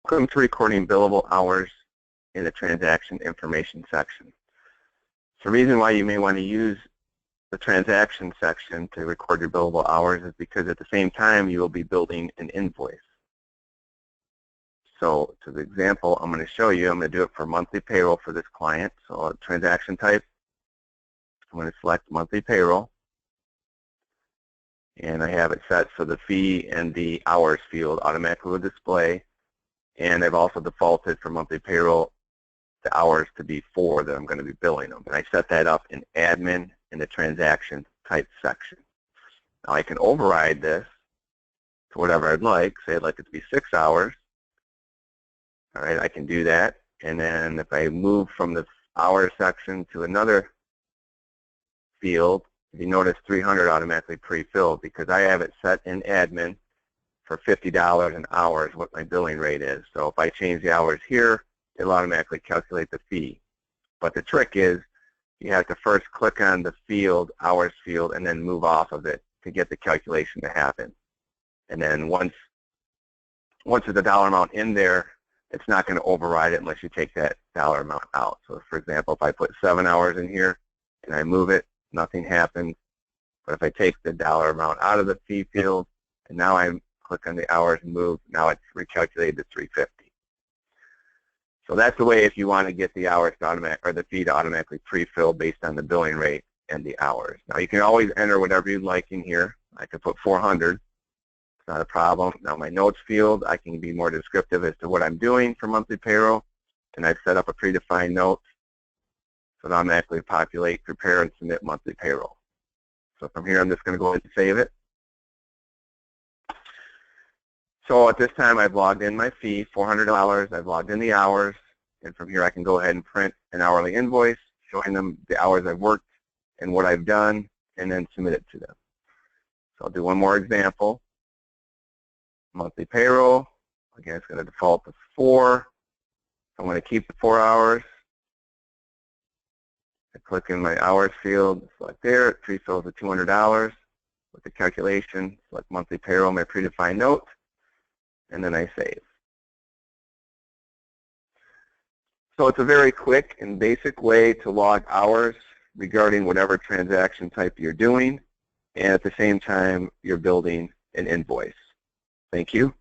Welcome to recording billable hours in the transaction information section. So the reason why you may want to use the transaction section to record your billable hours is because at the same time you will be building an invoice. So to the example I'm going to show you, I'm going to do it for monthly payroll for this client. So transaction type, I'm going to select monthly payroll. And I have it set so the fee and the hours field automatically will display. And I've also defaulted for monthly payroll the hours to be 4 that I'm going to be billing them. And I set that up in admin in the transaction type section. Now I can override this to whatever I'd like. Say I'd like it to be 6 hours. All right, I can do that. And then if I move from the hours section to another field, if you notice 300 automatically pre-filled because I have it set in admin for $50 an hour is what my billing rate is. So if I change the hours here, it'll automatically calculate the fee. But the trick is you have to first click on the field, hours field, and then move off of it to get the calculation to happen. And then once there's a dollar amount in there, it's not going to override it unless you take that dollar amount out. So for example, if I put 7 hours in here and I move it, nothing happens. But if I take the dollar amount out of the fee field and now I click on the hours and move, now it's recalculated to $350. So that's the way if you want to get the hours to automatic or the fee to automatically pre-fill based on the billing rate and the hours. Now you can always enter whatever you'd like in here. I could put 400. It's not a problem. Now my notes field, I can be more descriptive as to what I'm doing for monthly payroll, and I've set up a predefined note so it automatically populate, prepare, and submit monthly payroll. So from here I'm just going to go ahead and save it. So at this time, I've logged in my fee, $400. I've logged in the hours, and from here I can go ahead and print an hourly invoice showing them the hours I've worked and what I've done, and then submit it to them. So I'll do one more example. Monthly payroll. Again, it's going to default to 4. I'm going to keep the 4 hours. I click in my hours field, select there. It pre-fills the $200 with the calculation. Select monthly payroll, my predefined note. And then I save. So it's a very quick and basic way to log hours regarding whatever transaction type you're doing, and at the same time you're building an invoice. Thank you.